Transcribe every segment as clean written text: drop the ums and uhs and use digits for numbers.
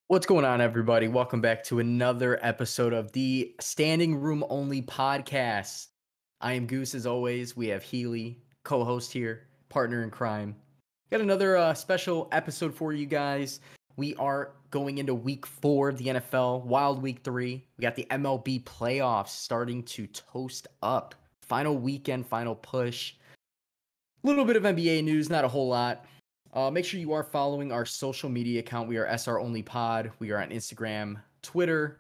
What's going on, everybody? Welcome back to another episode of the Standing Room Only podcast. I am Goose, as always. We have Healy, co-host here, partner in crime. Got another special episode for you guys. We are going into week 4 of the NFL, Wild Week 3. We got the MLB playoffs starting to toast up. Final weekend, final push. A little bit of NBA news, not a whole lot. Make sure you are following our social media account. We are SR Only Pod. We are on Instagram, Twitter.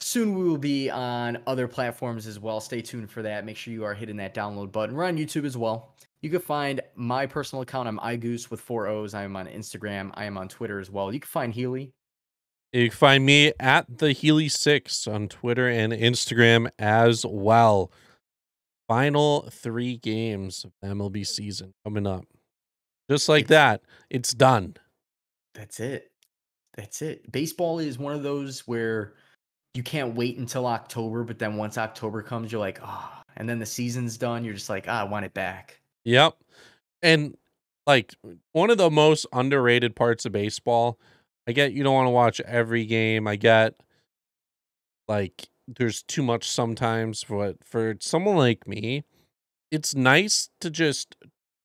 Soon we will be on other platforms as well. Stay tuned for that. Make sure you are hitting that download button. We're on YouTube as well. You can find my personal account. I'm iGoose with 4 O's. I am on Instagram. I am on Twitter as well. You can find Healy. You can find me at the Healy6 on Twitter and Instagram as well. Final 3 games of the MLB season coming up. Just like that, it's done. That's it. That's it. Baseball is one of those where you can't wait until October, but then once October comes, you're like, oh, and then the season's done. You're just like, I want it back. Yep. And like one of the most underrated parts of baseball, I get you don't want to watch every game. I get like there's too much sometimes, but for someone like me, it's nice to just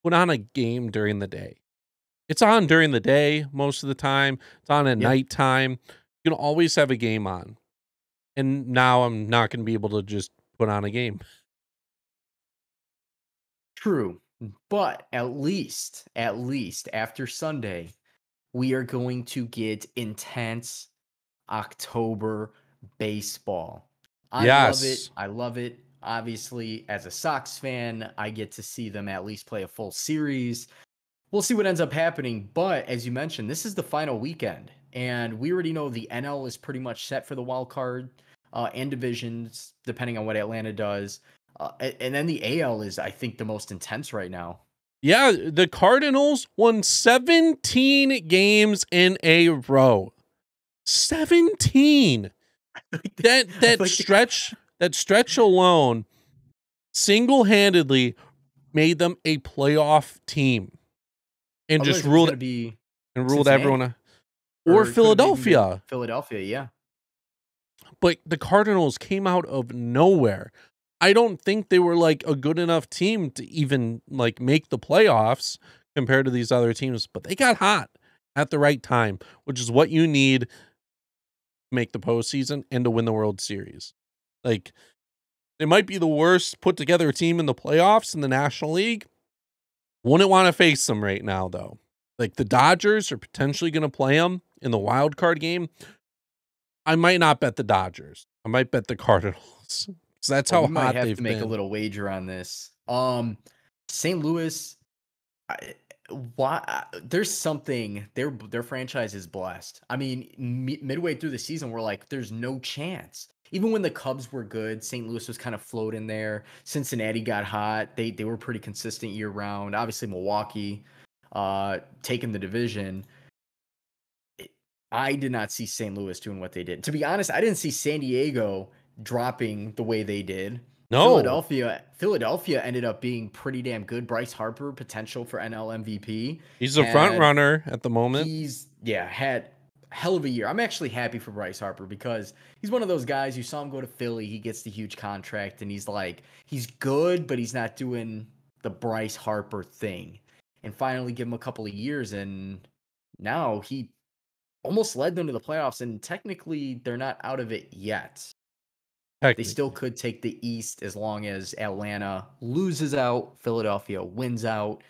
put on a game during the day. It's on during the day most of the time. It's on at nighttime. You can always have a game on. And now I'm not going to be able to just put on a game. True. But at least after Sunday, we are going to get intense October baseball. I love it. I love it. Obviously, as a Sox fan, I get to see them at least play a full series. We'll see what ends up happening. But as you mentioned, this is the final weekend. And we already know the NL is pretty much set for the wild card and divisions, depending on what Atlanta does. And then the AL is, I think, the most intense right now. Yeah, the Cardinals won 17 games in a row. 17. That stretch alone single-handedly made them a playoff team. And just ruled everyone out. Or Philadelphia. Philadelphia, yeah. But the Cardinals came out of nowhere. I don't think they were like a good enough team to even like make the playoffs compared to these other teams, but they got hot at the right time, which is what you need to make the postseason and to win the World Series. Like, it might be the worst put together team in the playoffs in the National League. Wouldn't want to face them right now, though. Like, the Dodgers are potentially going to play them in the wild card game. I might not bet the Dodgers. I might bet the Cardinals. So that's how hot they've been. We might have to make a little wager on this. St. Louis, there's something, their franchise is blessed. I mean, midway through the season, we're like, there's no chance. Even when the Cubs were good, St. Louis was kind of floating there. Cincinnati got hot. They were pretty consistent year round. Obviously, Milwaukee taking the division. I did not see St. Louis doing what they did. To be honest, I didn't see San Diego dropping the way they did. No. Philadelphia ended up being pretty damn good. Bryce Harper, potential for NL MVP. He's a front runner at the moment. Had hell of a year. I'm actually happy for Bryce Harper because he's one of those guys, you saw him go to Philly, he gets the huge contract, and he's good, but he's not doing the Bryce Harper thing. And finally give him a couple of years, and now he almost led them to the playoffs, and technically they're not out of it yet. They still could take the East as long as Atlanta loses out, Philadelphia wins out.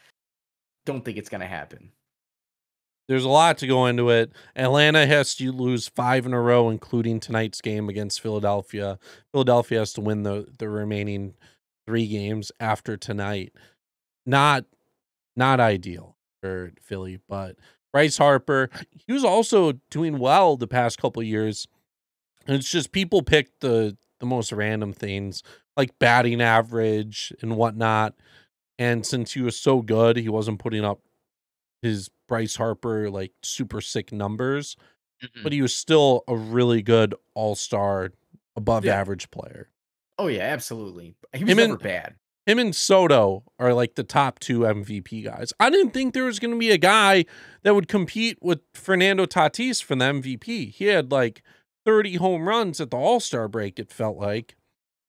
Don't think it's going to happen. There's a lot to go into it. Atlanta has to lose 5 in a row, including tonight's game against Philadelphia. Philadelphia has to win the remaining 3 games after tonight. Not ideal for Philly, but Bryce Harper, he was also doing well the past couple of years. And it's just people pick the most random things like batting average and whatnot. And since he was so good, he wasn't putting up his Bryce Harper like super sick numbers, but he was still a really good all-star above average player. Oh yeah, absolutely. He was never bad. him and Soto are like the top 2 MVP guys. I didn't think there was going to be a guy that would compete with Fernando Tatis for the MVP. He had like 30 home runs at the All-Star break, it felt like.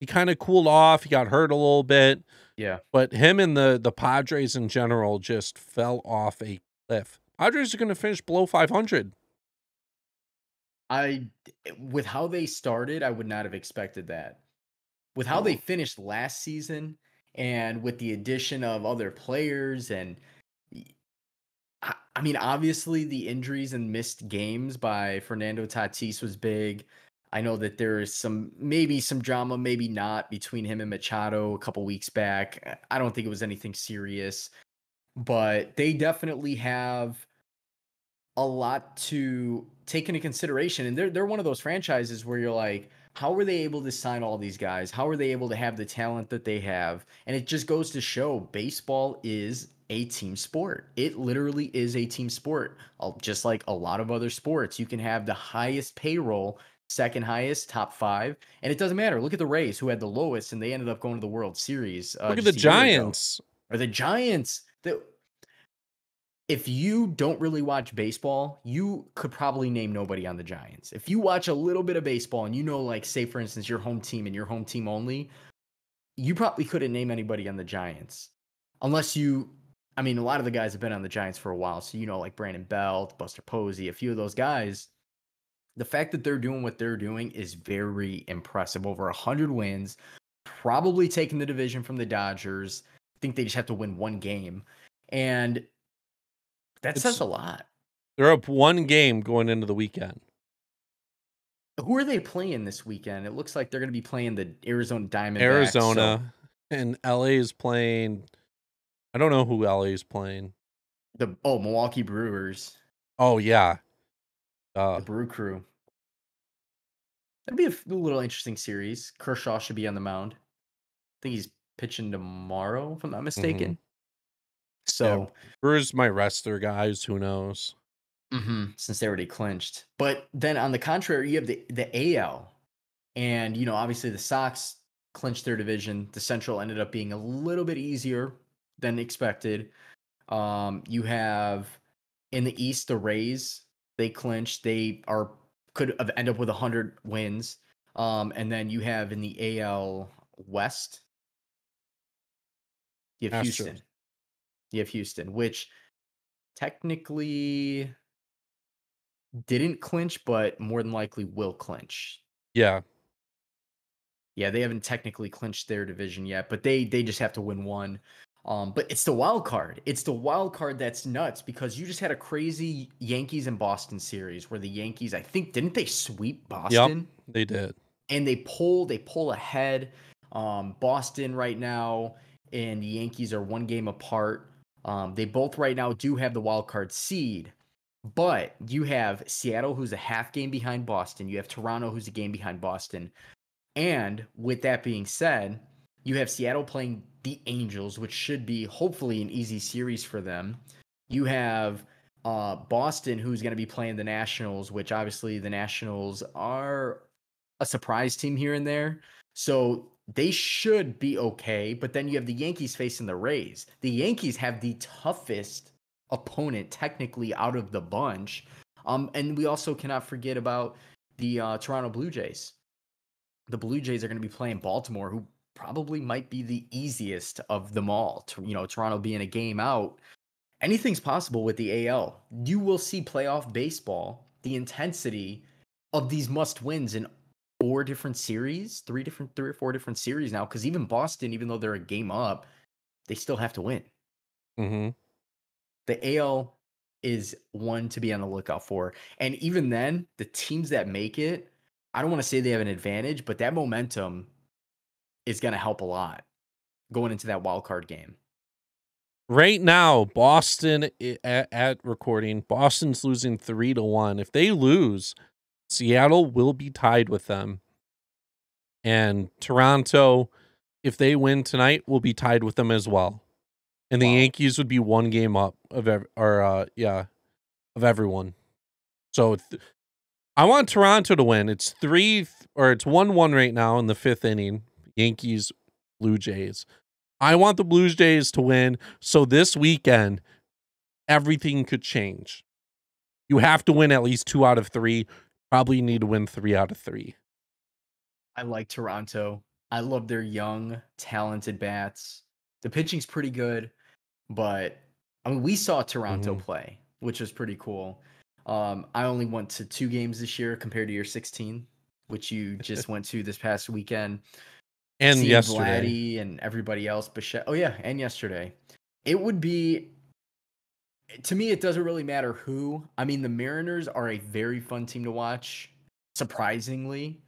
He kind of cooled off. He got hurt a little bit. Yeah. But him and the Padres in general just fell off a cliff. Padres are going to finish below 500. With how they started, I would not have expected that. With how they finished last season and with the addition of other players and I mean, obviously the injuries and missed games by Fernando Tatis was big. I know that there is maybe some drama, maybe not, between him and Machado a couple weeks back. I don't think it was anything serious, but they definitely have a lot to take into consideration. And they're one of those franchises where you're like, how were they able to sign all these guys? How are they able to have the talent that they have? And it just goes to show baseball is a team sport. It literally is a team sport. Just like a lot of other sports, you can have the highest payroll, second highest, top 5, and it doesn't matter. Look at the Rays, who had the lowest, and they ended up going to the World Series. Look at the Giants. Or the Giants. If you don't really watch baseball, you could probably name nobody on the Giants. If you watch a little bit of baseball and you know, like, say, for instance, your home team and your home team only, you probably couldn't name anybody on the Giants. Unless I mean, a lot of the guys have been on the Giants for a while. So, like Brandon Belt, Buster Posey, a few of those guys. The fact that they're doing what they're doing is very impressive. Over 100 wins, probably taking the division from the Dodgers. I think they just have to win one game. And that says a lot. They're up 1 game going into the weekend. Who are they playing this weekend? It looks like they're going to be playing the Arizona Diamondbacks. Arizona. And LA is playing. I don't know who LA is playing. Milwaukee Brewers. Oh, yeah. The Brew Crew. That'd be a little interesting series. Kershaw should be on the mound. I think he's pitching tomorrow, if I'm not mistaken. Mm-hmm. So yeah, Brewers might rest their guys. Who knows? Since they already clinched. But then on the contrary, you have the AL. And, obviously the Sox clinched their division. The Central ended up being a little bit easier than expected. You have in the East, the Rays, they clinched. They could have ended up with 100 wins. And then you have in the AL West, you have Houston. Astros. You have Houston, which technically didn't clinch, but more than likely will clinch. Yeah. Yeah, they haven't technically clinched their division yet, but they just have to win one. But it's the wild card. It's the wild card that's nuts because you just had a crazy Yankees and Boston series where the Yankees, I think, didn't they sweep Boston? Yep, they did. And they pull ahead. Boston right now and the Yankees are 1 game apart. They both right now do have the wild card seed, but you have Seattle, who's a half game behind Boston. You have Toronto, who's a game behind Boston. And with that being said, you have Seattle playing the Angels, which should be hopefully an easy series for them. You have Boston, who's going to be playing the Nationals, which obviously the Nationals are a surprise team here and there. So they should be okay. But then you have the Yankees facing the Rays. The Yankees have the toughest opponent technically out of the bunch. And we also cannot forget about the Toronto Blue Jays. The Blue Jays are going to be playing Baltimore, who probably might be the easiest of them all. Toronto being a game out. Anything's possible with the AL. You will see playoff baseball, the intensity of these must-wins in 4 different series, 3 or 4 different series now, because even Boston, even though they're a game up, they still have to win. Mm-hmm. The AL is one to be on the lookout for. And even then, the teams that make it, I don't want to say they have an advantage, but that momentum is going to help a lot going into that wild card game. Right now, Boston at recording, Boston's losing 3-1. If they lose, Seattle will be tied with them. And Toronto, if they win tonight, will be tied with them as well. And the Yankees would be 1 game up of everyone. So I want Toronto to win. It's 1-1 right now in the 5th inning. Yankees, Blue Jays. I want the Blue Jays to win. So this weekend, everything could change. You have to win at least 2 out of 3. Probably need to win 3 out of 3. I like Toronto. I love their young, talented bats. The pitching's pretty good, but I mean, we saw Toronto Mhm. play, which was pretty cool. I only went to 2 games this year compared to your 16, which you just went to this past weekend. And Seeing yesterday. Vladdy and everybody else, Bichette. Oh yeah, and yesterday. It would be to me. It doesn't really matter who. I mean, the Mariners are a very fun team to watch. Surprisingly,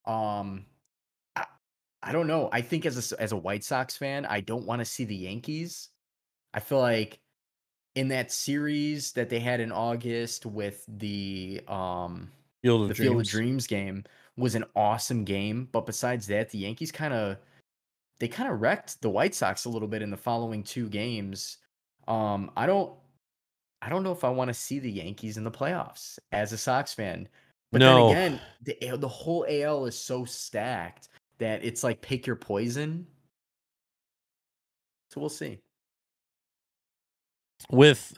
um, I, I don't know. I think as a White Sox fan, I don't want to see the Yankees. I feel like in that series that they had in August with Field of the Field of Dreams. Dreams game was an awesome game, but besides that, the Yankees kind of wrecked the White Sox a little bit in the following 2 games. Um, I don't I don't know if I want to see the Yankees in the playoffs as a Sox fan. But then No. again, the whole AL is so stacked that it's like pick your poison. So we'll see. With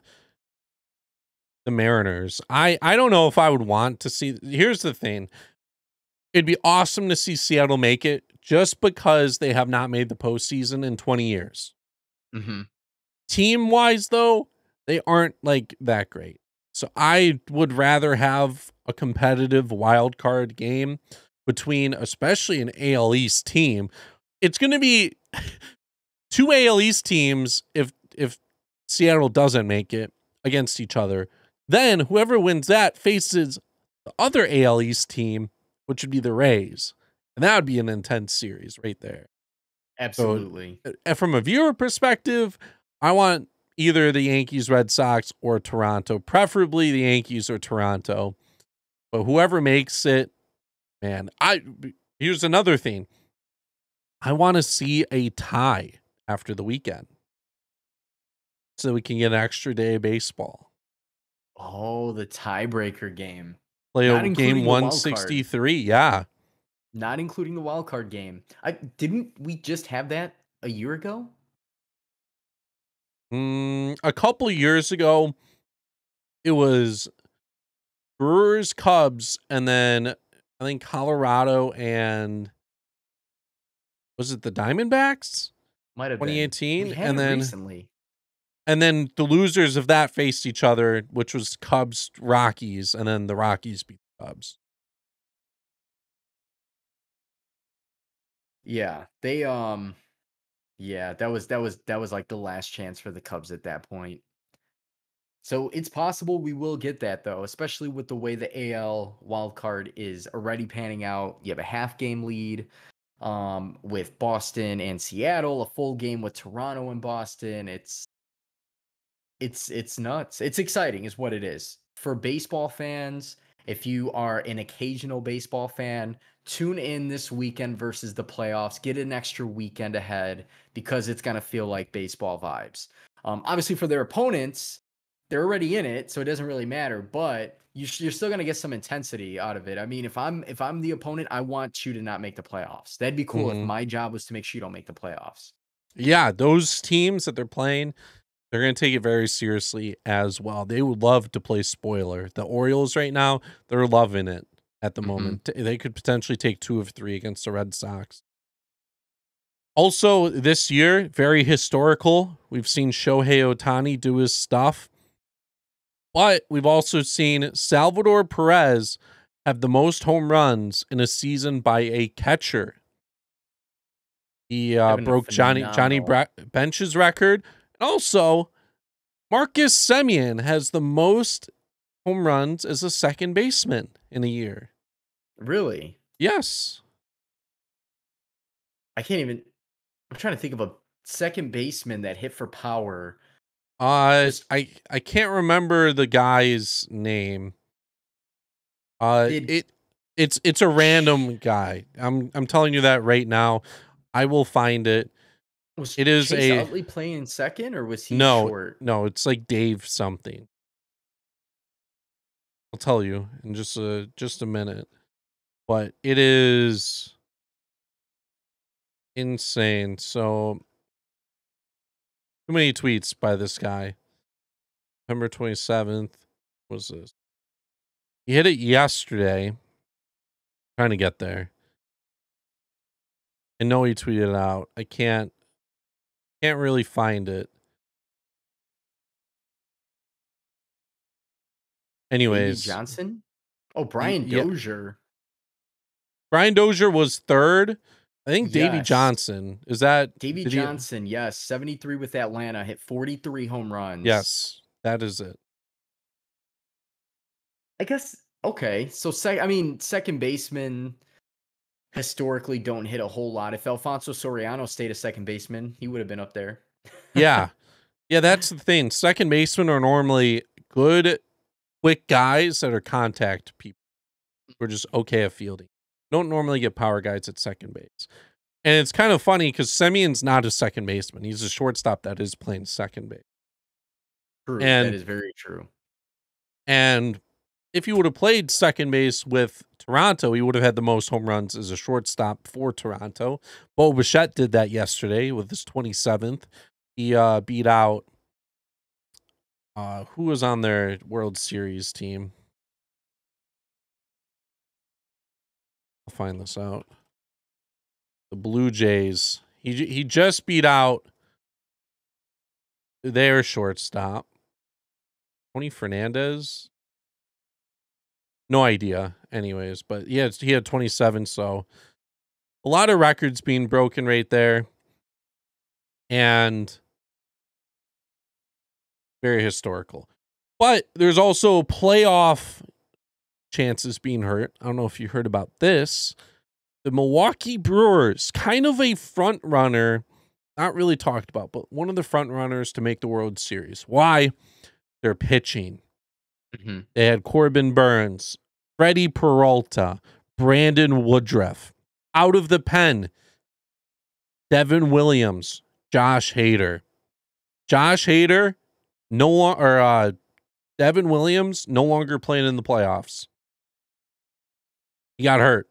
the Mariners, I don't know if I would want to see. Here's the thing. It'd be awesome to see Seattle make it just because they have not made the postseason in 20 years. Mhm. Team-wise, though, they aren't, like, that great. So I would rather have a competitive wild card game between, especially an AL East team. It's gonna be 2 AL East teams if Seattle doesn't make it against each other. Then whoever wins that faces the other AL East team, which would be the Rays. And that would be an intense series right there. So, Absolutely. from a viewer perspective, I want either the Yankees, Red Sox, or Toronto, preferably the Yankees or Toronto. But whoever makes it, man, here's another thing. I want to see a tie after the weekend so we can get an extra day of baseball. Oh, the tiebreaker game. Play a Not game including the wild card. 163. Yeah. Not including the wild card game. Didn't we just have that a year ago? A couple years ago, it was Brewers, Cubs, and then I think Colorado and was it the Diamondbacks? Might have been. We 2018, had it recently. and then the losers of that faced each other, which was Cubs, Rockies, and then the Rockies beat the Cubs. Yeah. Yeah, that was like the last chance for the Cubs at that point. So it's possible we will get that though, especially with the way the AL wild card is already panning out. You have a half game lead with Boston and Seattle, a full game with Toronto and Boston. It's nuts. It's exciting is what it is. For baseball fans, if you are an occasional baseball fan, tune in this weekend versus the playoffs. Get an extra weekend ahead because it's going to feel like baseball vibes. Obviously for their opponents, they're already in it, so it doesn't really matter, but you're still going to get some intensity out of it. I mean, if I'm the opponent, I want you to not make the playoffs. That'd be cool if Mhm. my job was to make sure you don't make the playoffs. Yeah, those teams that they're playing, they're going to take it very seriously as well. They would love to play spoiler. The Orioles right now, they're loving it at the Mhm. moment. They could potentially take 2 of 3 against the Red Sox. Also, this year, very historical. We've seen Shohei Ohtani do his stuff, but we've also seen Salvador Perez have the most home runs in a season by a catcher. He Having a broke Johnny phenomenal. Bench's record. And also, Marcus Simeon has the most home runs as a second baseman in a year. Really? Yes. I can't even. I'm trying to think of a second baseman that hit for power. Was I can't remember the guy's name. did It's a random guy. I'm telling you that right now. I will find it. was It is Chase a Utley playing second or was he no, short? no, it's like Dave something. I'll tell you in just a minute. But it is insane. So Too many tweets by this guy. September 27th was this. He hit it yesterday. Trying to get there. I know he tweeted it out. I can't really find it. Davey Anyways, Johnson? Oh, Brian yeah, Dozier. Brian Dozier was third. I think Davey Yes. Johnson. Is that Davey Johnson, yes. 73 with Atlanta, hit 43 home runs. Yes, that is it. I guess, okay. So, second baseman historically don't hit a whole lot. If Alfonso Soriano stayed a second baseman, he would have been up there. Yeah. Yeah, that's the thing. Second basemen are normally good, quick guys that are contact people. We're just okay at fielding. Don't normally get power guys at second base. And it's kind of funny because Simeon's not a second baseman. He's a shortstop that is playing second base. True. And That is very true. And if he would have played second base with Toronto, he would have had the most home runs as a shortstop for Toronto. Bo Bichette did that yesterday with his 27th. He beat out who was on their World Series team. I'll find this out. The Blue Jays. He just beat out their shortstop, Tony Fernandez. No idea. Anyways, but he had 27. So a lot of records being broken right there, and very historical. But there's also playoff chances being hurt. I don't know if you heard about this. The Milwaukee Brewers, kind of a front runner, not really talked about, but one of the front runners to make the World Series. Why? They're pitching. Mm-hmm. They had Corbin Burns, Freddie Peralta, Brandon Woodruff. Out of the pen, Devin Williams, Josh Hader. Josh Hader, Devin Williams, no longer playing in the playoffs. He got hurt.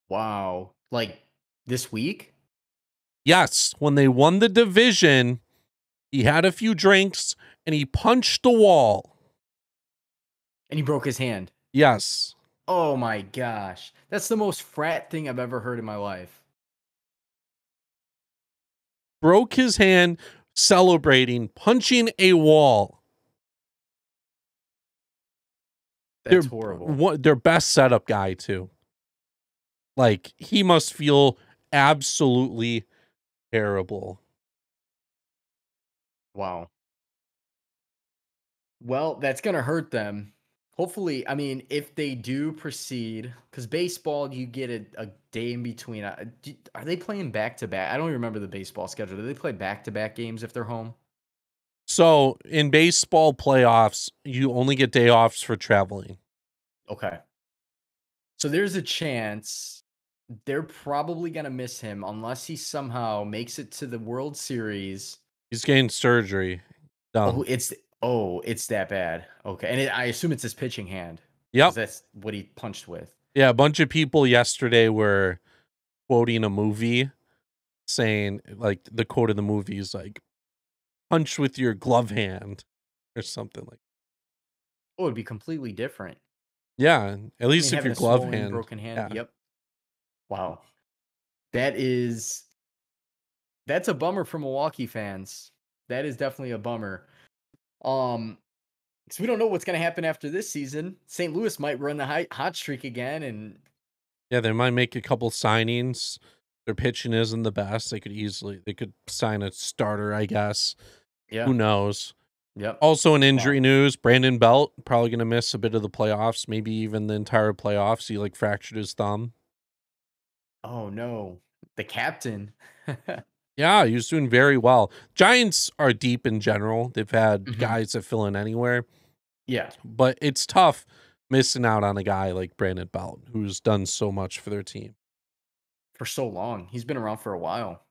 Wow. Like this week? Yes, when they won the division, he had a few drinks and he punched the wall. And he broke his hand. Yes. Oh my gosh. That's the most frat thing I've ever heard in my life. Broke his hand celebrating, punching a wall. That's horrible. Their best setup guy, too. Like, he must feel absolutely terrible. Wow. Well, that's going to hurt them. Hopefully, if they do proceed, because baseball, you get a day in between. Are they playing back-to-back? I don't remember the baseball schedule. Do they play back-to-back games if they're home? So, in baseball playoffs, you only get day offs for traveling. Okay. So, there's a chance they're probably going to miss him unless he somehow makes it to the World Series. He's getting surgery. Done. It's that bad. Okay. And I assume it's his pitching hand. Yep. That's what he punched with. Yeah, a bunch of people yesterday were quoting a movie saying, like, the quote of the movie is like, punch with your glove hand or something like that. Oh, it'd be completely different. Yeah, at least if your glove hand. Broken hand. Yeah. Yep. Wow. That's a bummer for Milwaukee fans. That is definitely a bummer. So we don't know what's going to happen after this season. St. Louis might run the hot streak again, and yeah, they might make a couple signings. Their pitching isn't the best. They could sign a starter, I guess. Yeah. Who knows? Yep. Also in injury news, Brandon Belt probably going to miss a bit of the playoffs, maybe even the entire playoffs. He fractured his thumb. Oh no, the captain. Yeah, he was doing very well. Giants are deep in general. They've had guys that fill in anywhere. Yeah. But it's tough missing out on a guy like Brandon Belt, who's done so much for their team. For so long. He's been around for a while.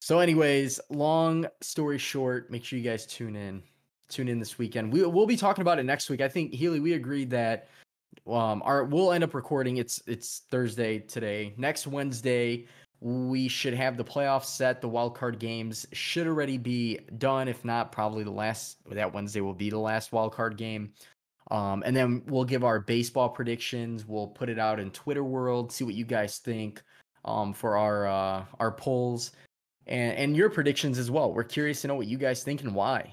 So anyways, long story short, make sure you guys tune in. Tune in this weekend. We'll be talking about it next week. I think, Healy, we agreed that we'll end up recording. It's Thursday today. Next Wednesday, we should have the playoffs set. The wild card games should already be done. If not, probably that Wednesday will be the last wild card game. And then we'll give our baseball predictions. We'll put it out in Twitter world, see what you guys think for our polls and your predictions as well. We're curious to know what you guys think and why.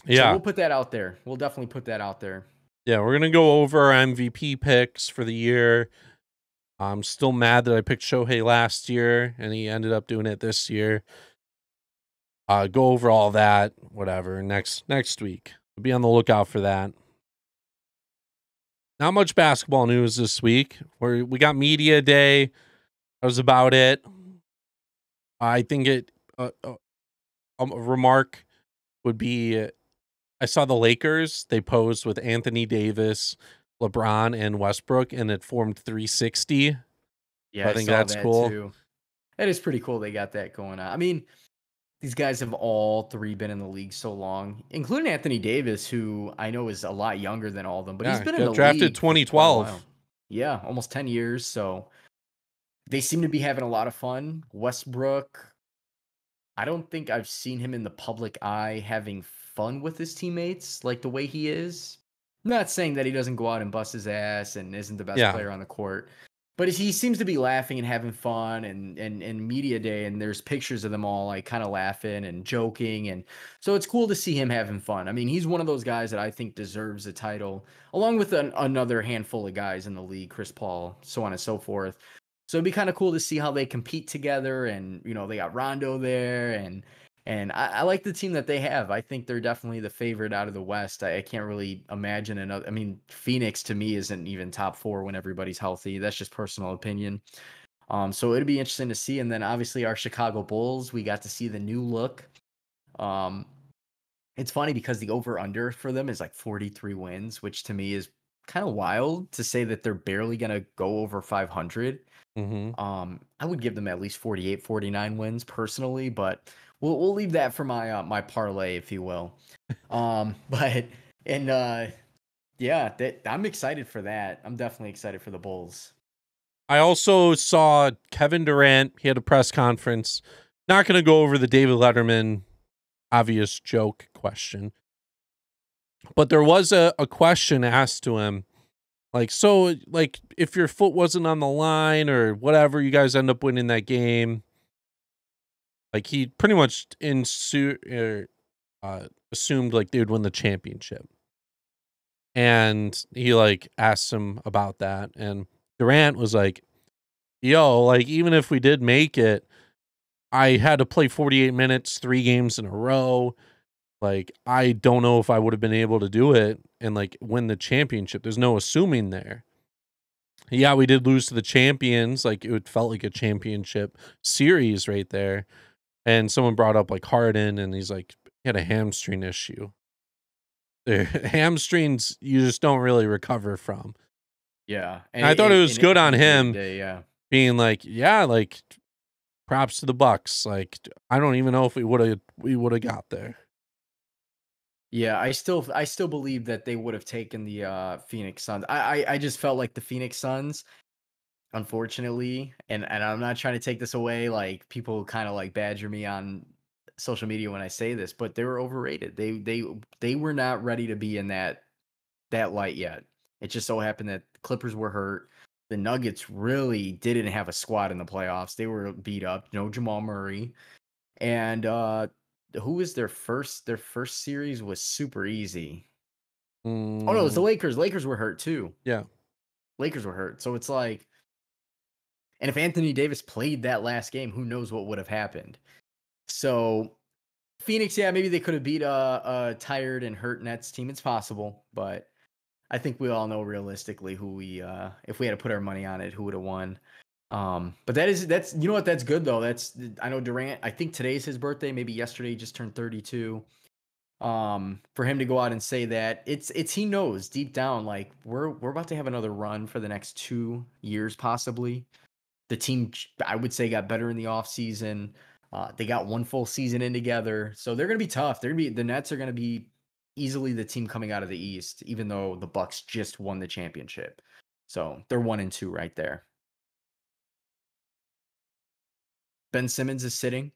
So Yeah. we'll put that out there. We'll definitely put that out there. Yeah, we're gonna go over our MVP picks for the year. I'm still mad that I picked Shohei last year and he ended up doing it this year. Go over all that, whatever, next week. Be on the lookout for that. Not much basketball news this week. We got media day. That was about it. I think a remark would be I saw the Lakers. They posed with Anthony Davis, LeBron, and Westbrook, and it formed 360. Yeah, I I think saw that's that cool. too. That is pretty cool. They got that going on. I mean, these guys have all three been in the league so long, including Anthony Davis, who I know is a lot younger than all of them, but he's Yeah, been in got the drafted league for quite a while. 2012. Yeah, almost 10 years. So they seem to be having a lot of fun. Westbrook, I don't think I've seen him in the public eye having fun with his teammates like the way he is. I'm not saying that he doesn't go out and bust his ass and isn't the best Yeah. player on the court, but he seems to be laughing and having fun and media day, and there's pictures of them all like kind of laughing and joking, and so it's cool to see him having fun. I mean, he's one of those guys that I think deserves a title along with another handful of guys in the league, Chris Paul, so on and so forth. So it'd be kind of cool to see how they compete together, and they got Rondo there, and I like the team that they have. I think they're definitely the favorite out of the West. I can't really imagine another. I mean, Phoenix to me isn't even top four when everybody's healthy. That's just personal opinion. So it'd be interesting to see. And then obviously our Chicago Bulls, we got to see the new look. Um, it's funny because the over under for them is like 43 wins, which to me is kind of wild to say that they're barely gonna go over 500. Mm-hmm. I would give them at least 48, 49 wins personally, but we'll leave that for my parlay, if you will. But and yeah, I'm excited for that. I'm definitely excited for the Bulls. I also saw Kevin Durant. He had a press conference. Not going to go over the David Letterman obvious joke question, but there was a question asked to him, like, so, like, if your foot wasn't on the line or whatever, you guys end up winning that game. Like, he pretty much assumed like they would win the championship, and he like asked him about that, and Durant was like, "Yo, like, even if we did make it, I had to play 48 minutes, 3 games in a row. Like, I don't know if I would have been able to do it and, like, win the championship. There's no assuming there." Yeah, we did lose to the champions. Like, it felt like a championship series right there. And someone brought up, like, Harden, and he's like, he had a hamstring issue. Hamstrings, you just don't really recover from. Yeah, And I thought it was and it good on can be a him day. Yeah, being like, yeah, like, props to the Bucks. Like, I don't even know if we would have got there. yeah. I still believe that they would have taken the Phoenix Suns. I just felt like the Phoenix Suns, unfortunately, and I'm not trying to take this away. Like people kind of like badger me on social media when I say this, but they were overrated. They were not ready to be in that light yet. It just so happened that the Clippers were hurt. The Nuggets really didn't have a squad in the playoffs. They were beat up. No Jamal Murray. And who was their first series was super easy. Oh no, it was the Mm, Lakers. Lakers were hurt too. yeah. Lakers were hurt. So it's like, and if Anthony Davis played that last game, who knows what would have happened. So Phoenix, yeah, maybe they could have beat a tired and hurt Nets team. It's possible, but I think we all know realistically who if we had to put our money on it, who would have won. But that's you know what, that's good though. I know Durant. I think today's his birthday. Maybe yesterday he just turned 32. For him to go out and say that, it's he knows deep down like we're about to have another run for the next 2 years possibly. The team, I would say, got better in the offseason. They got one full season in together, so they're going to be tough. The Nets are going to be easily the team coming out of the East, even though the Bucks just won the championship. So they're 1-2 right there. Ben Simmons is sitting.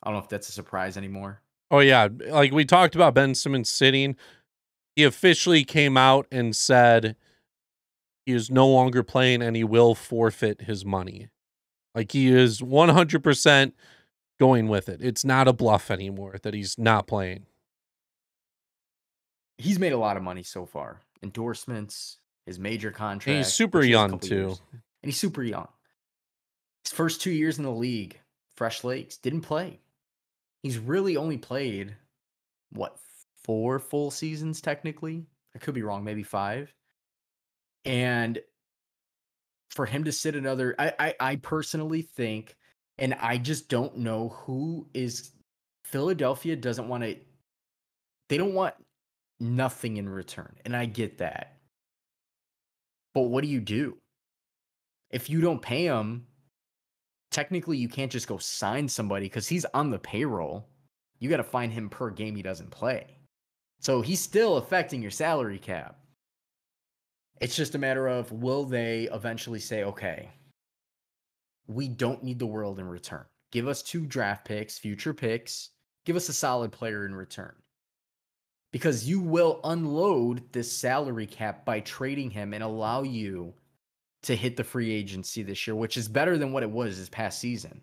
I don't know if that's a surprise anymore. Oh yeah, like we talked about Ben Simmons sitting. He officially came out and said he is no longer playing and he will forfeit his money. Like he is 100% going with it. It's not a bluff anymore that he's not playing. He's made a lot of money so far. Endorsements, his major And he's contract, super which is a young couple too. years. And he's super young. His first 2 years in the league, fresh legs, didn't play. He's really only played, what, 4 full seasons technically? I could be wrong, maybe 5. And for him to sit another, I personally think, and I just don't know who is, Philadelphia doesn't want to, they don't want nothing in return. And I get that. But what do you do? If you don't pay him, technically you can't just go sign somebody because he's on the payroll. You got to find him per game he doesn't play. So he's still affecting your salary cap. It's just a matter of, will they eventually say, okay, we don't need the world in return. Give us 2 draft picks, future picks. Give us a solid player in return. Because you will unload this salary cap by trading him and allow you to hit the free agency this year, which is better than what it was this past season.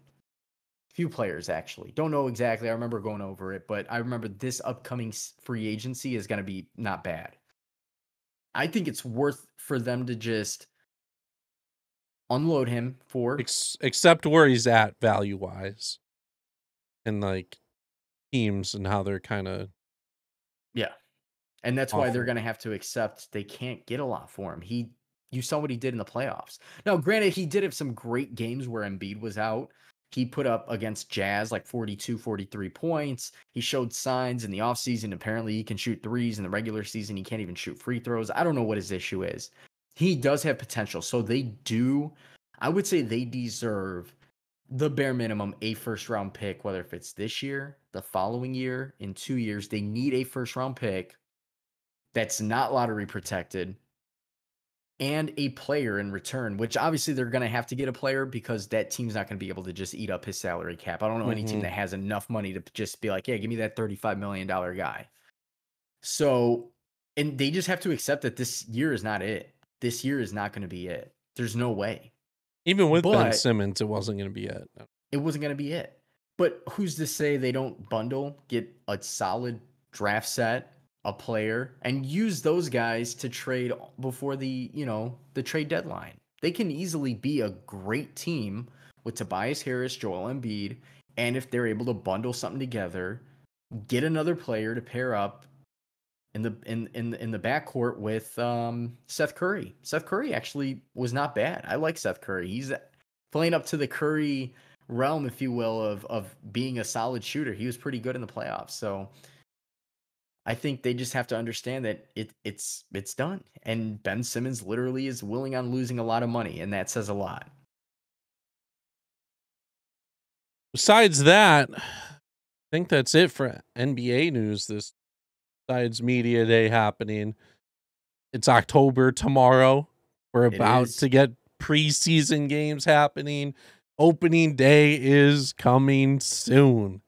Few players, actually. Don't know exactly. I remember going over it, but I remember this upcoming free agency is going to be not bad. I think it's worth for them to just unload him for Except where he's at value-wise. And like teams and how they're kind of yeah. And that's why they're awful. going to have to accept they can't get a lot for him. You saw what he did in the playoffs. Now, granted, he did have some great games where Embiid was out. He put up against Jazz like 42, 43 points. He showed signs in the offseason. Apparently, he can shoot threes. In the regular season, he can't even shoot free throws. I don't know what his issue is. He does have potential. So I would say they deserve the bare minimum a first round pick, whether if it's this year, the following year, in 2 years. They need a first round pick that's not lottery protected, and a player in return, which obviously they're going to have to get a player because that team's not going to be able to just eat up his salary cap. I don't know any team that has enough money to just be like, yeah, give me that $35 million guy. So, and they just have to accept that this year is not it. This year is not going to be it. There's no way. Even with Ben But Simmons, it wasn't going to be it. it wasn't going to be it. But who's to say they don't bundle, get a solid draft set, a player, and use those guys to trade before the trade deadline? They can easily be a great team with Tobias Harris, Joel Embiid, and if they're able to bundle something together, get another player to pair up in the backcourt with Seth Curry. Seth Curry actually was not bad. I like Seth Curry. He's playing up to the Curry realm, if you will, of being a solid shooter. He was pretty good in the playoffs. So I think they just have to understand that it's done. And Ben Simmons literally is willing on losing a lot of money, and that says a lot. Besides that, I think that's it for NBA news this besides media day happening. It's October tomorrow. We're about to get preseason games happening. Opening day is coming soon.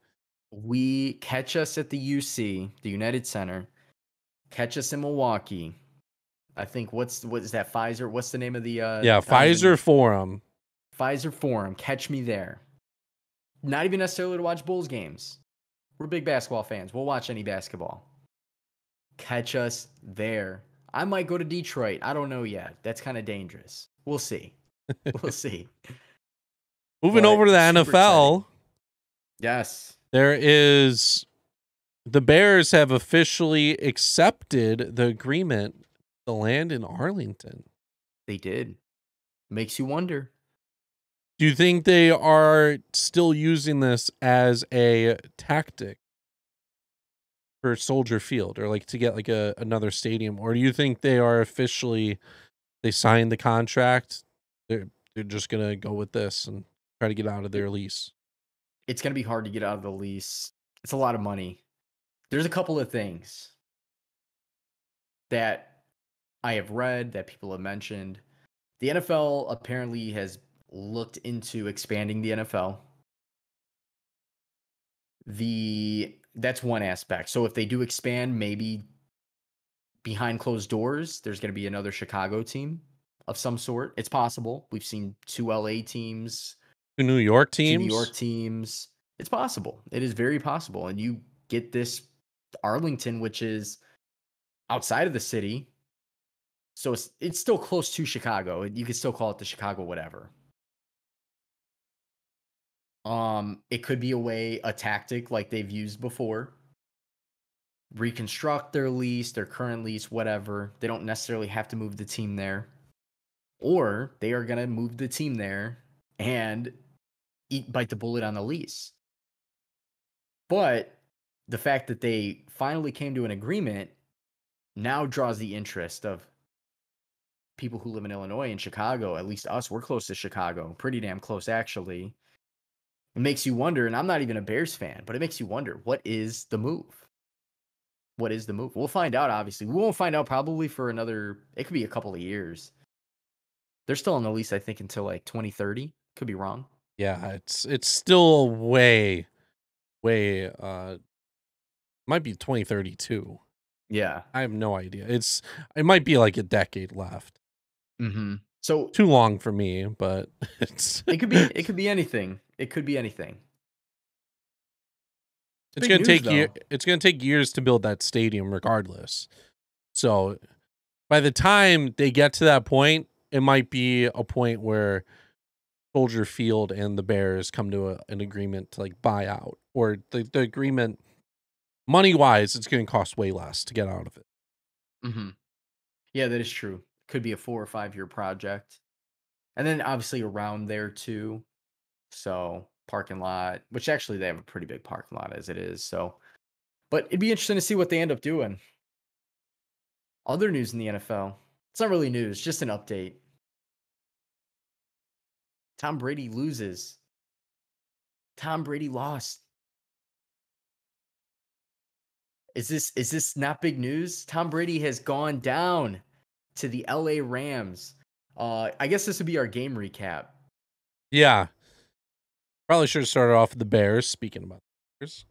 We catch us at the UC, the United Center. Catch us in Milwaukee. I think what is that, Pfizer? What's the name of the Pfizer Forum. Pfizer Forum. Catch me there. Not even necessarily to watch Bulls games. We're big basketball fans. We'll watch any basketball. Catch us there. I might go to Detroit. I don't know yet. That's kind of dangerous. We'll see. We'll see. Moving over to the NFL. Exciting. Yes. The Bears have officially accepted the agreement to land in Arlington. They did. Makes you wonder. Do you think they are still using this as a tactic for Soldier Field, or like to get like another stadium? Or do you think they are officially, they signed the contract, they're just going to go with this and try to get out of their lease? It's going to be hard to get out of the lease. It's a lot of money. There's a couple of things that I have read that people have mentioned. The NFL apparently has looked into expanding the NFL. That's one aspect. So if they do expand, maybe behind closed doors, there's going to be another Chicago team of some sort. It's possible. We've seen 2 LA teams, The New York 2 New York teams. teams. It's possible. It is very possible. And you get this Arlington, which is outside of the city. So it's still close to Chicago. You could still call it the Chicago whatever. It could be a tactic like they've used before. Reconstruct their lease, their current lease, whatever. They don't necessarily have to move the team there. Or they are going to move the team there and bite the bullet on the lease. But the fact that they finally came to an agreement now draws the interest of people who live in Illinois and Chicago. At least us, we're close to Chicago. Pretty damn close, actually. It makes you wonder, and I'm not even a Bears fan, but it makes you wonder, what is the move? What is the move? We'll find out, obviously. We won't find out probably for it could be a couple of years. They're still on the lease, I think, until like 2030. Could be wrong. Yeah, it's still way might be 2032. Yeah. I have no idea. It might be like a decade left. Mm-hmm. So Too long for me, but it could be anything. It could be anything. It's going to take it's going to take years to build that stadium regardless. So by the time they get to that point, it might be a point where Soldier Field and the Bears come to an agreement to like buy out, or the agreement money wise, it's going to cost way less to get out of it. Mm-hmm. Yeah, that is true. Could be a 4 or 5 year project. And then obviously around there too. So parking lot, which actually they have a pretty big parking lot as it is. So, but it'd be interesting to see what they end up doing. Other news in the NFL. It's not really news, just an update. Tom Brady loses. Tom Brady lost. Is this not big news? Tom Brady has gone down to the LA Rams. I guess this would be our game recap. Yeah. Probably should have started off with the Bears, speaking about the Bears.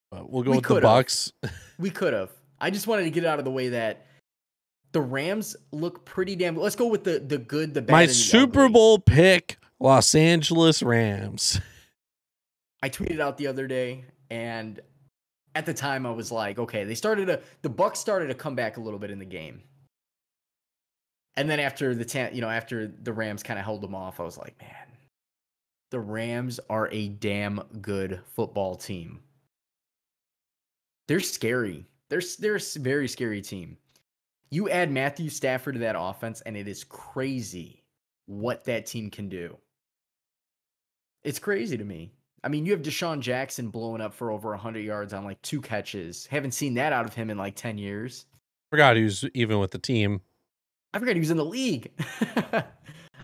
But we'll go with the Bucks. We could have. I just wanted to get it out of the way that the Rams look pretty damn. Let's go with the good, the bad, My and the Super ugly. Bowl pick, Los Angeles Rams. I tweeted out the other day, and at the time I was like, okay, the Bucks started to come back a little bit in the game. And then after after the Rams kind of held them off, I was like, man, the Rams are a damn good football team. They're scary. They're a very scary team. You add Matthew Stafford to that offense, and it is crazy what that team can do. It's crazy to me. I mean, you have Deshaun Jackson blowing up for over 100 yards on like 2 catches. Haven't seen that out of him in like 10 years. Forgot he was even with the team. I forgot he was in the league.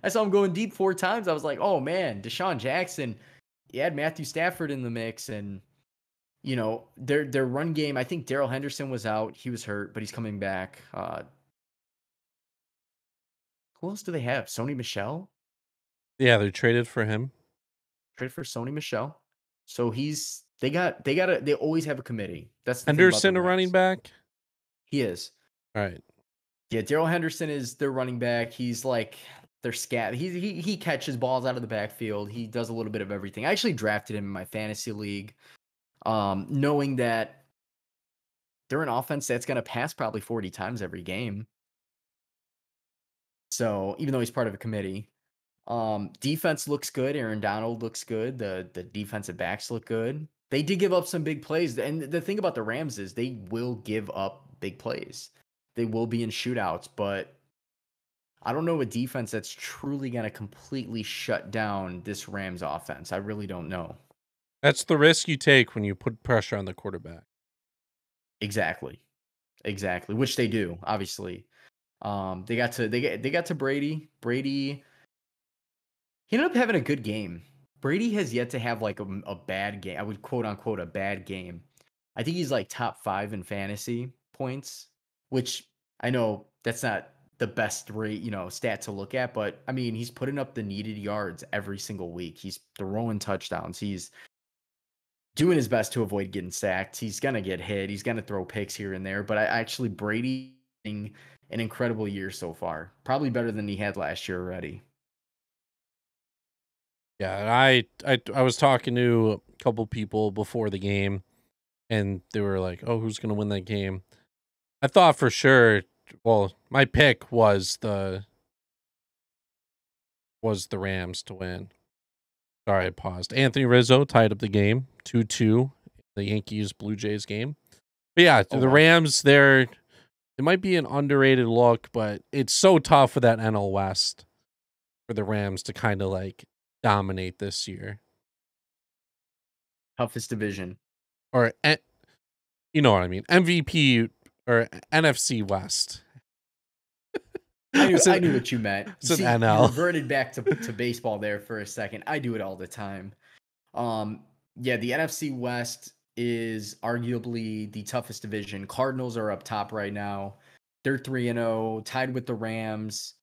I saw him going deep 4 times. I was like, oh man, Deshaun Jackson. You add Matthew Stafford in the mix, and their run game. I think Darrell Henderson was out. He was hurt, but he's coming back. Who else do they have? Sony Michel? Yeah, they traded for him. Traded for Sony Michel. So they always have a committee. That's the Henderson, thing about the a running Rams. back? He is. All right. Yeah, Darrell Henderson is their running back. He's like their scat. He catches balls out of the backfield. He does a little bit of everything. I actually drafted him in my fantasy league, knowing that they're an offense that's going to pass probably 40 times every game. So even though he's part of a committee, defense looks good. Aaron Donald looks good. The defensive backs look good. They did give up some big plays. And the thing about the Rams is they will give up big plays. They will be in shootouts, but I don't know a defense that's truly going to completely shut down this Rams offense. I really don't know. That's the risk you take when you put pressure on the quarterback. Exactly. Which they do, obviously. They got to Brady. Brady, he ended up having a good game. Brady has yet to have like a bad game. I would quote unquote a bad game. I think he's like top 5 in fantasy points, which I know that's not the best rate, stat to look at, but I mean, he's putting up the needed yards every single week. He's throwing touchdowns. doing his best to avoid getting sacked. He's going to get hit. He's going to throw picks here and there. But actually, Brady an incredible year so far. Probably better than he had last year already. Yeah, I was talking to a couple people before the game, and they were like, "Oh, who's gonna win that game?" I thought for sure. Well, my pick was the Rams to win. Sorry, I paused. Anthony Rizzo tied up the game 2-2, the Yankees Blue Jays game. But yeah, Oh, the wow. Rams, it might be an underrated look, but it's so tough for that NL West for the Rams to kind of like dominate this year. Toughest division. Or you know what I mean? MVP or NFC West. I knew what you meant. It's an See, you NL. reverted back to baseball there for a second. I do it all the time. Yeah, the NFC West is arguably the toughest division. Cardinals are up top right now. They're 3-0, tied with the Rams.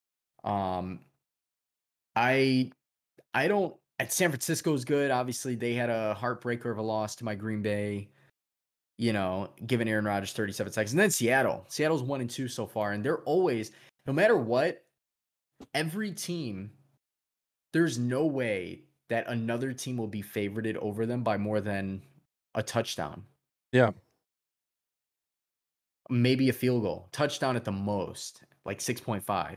Um, I I don't. San Francisco's good. Obviously, they had a heartbreaker of a loss to my Green Bay. Giving Aaron Rodgers 37 seconds, and then Seattle. Seattle's 1-2 so far, and they're always, no matter what, every team. There's no way that another team will be favorited over them by more than a touchdown, Yeah. maybe a field goal, touchdown at the most, like 6.5.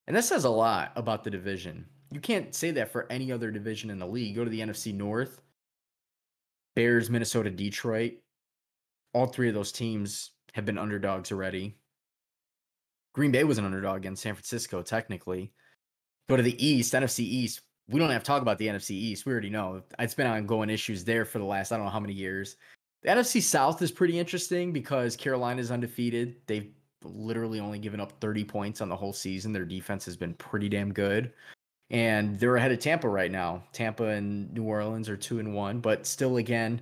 And that says a lot about the division. You can't say that for any other division in the league. Go to the NFC North, Bears, Minnesota, Detroit. All three of those teams have been underdogs already. Green Bay was an underdog against San Francisco, technically. Go to the East, NFC East. We don't have to talk about the NFC East. We already know. It's been ongoing issues there for the last, I don't know how many years. The NFC South is pretty interesting because Carolina's undefeated. They've literally only given up 30 points on the whole season. Their defense has been pretty damn good. And they're ahead of Tampa right now. Tampa and New Orleans are 2-1, but still, again,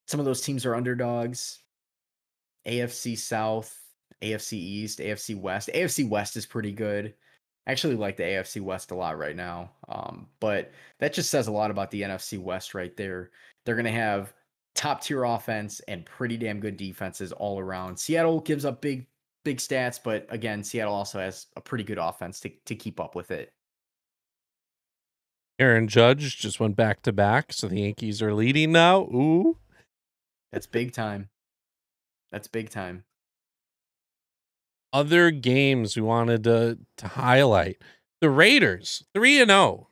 some of those teams are underdogs. AFC South, AFC East, AFC West. AFC West is pretty good. I actually like the AFC West a lot right now. But that just says a lot about the NFC West right there. They're going to have top tier offense and pretty damn good defenses all around. Seattle gives up big stats, but again, Seattle also has a pretty good offense to keep up with it. Aaron Judge just went back to back, so the Yankees are leading now. Ooh. That's big time. That's big time. Other games we wanted to highlight. The Raiders, 3-0.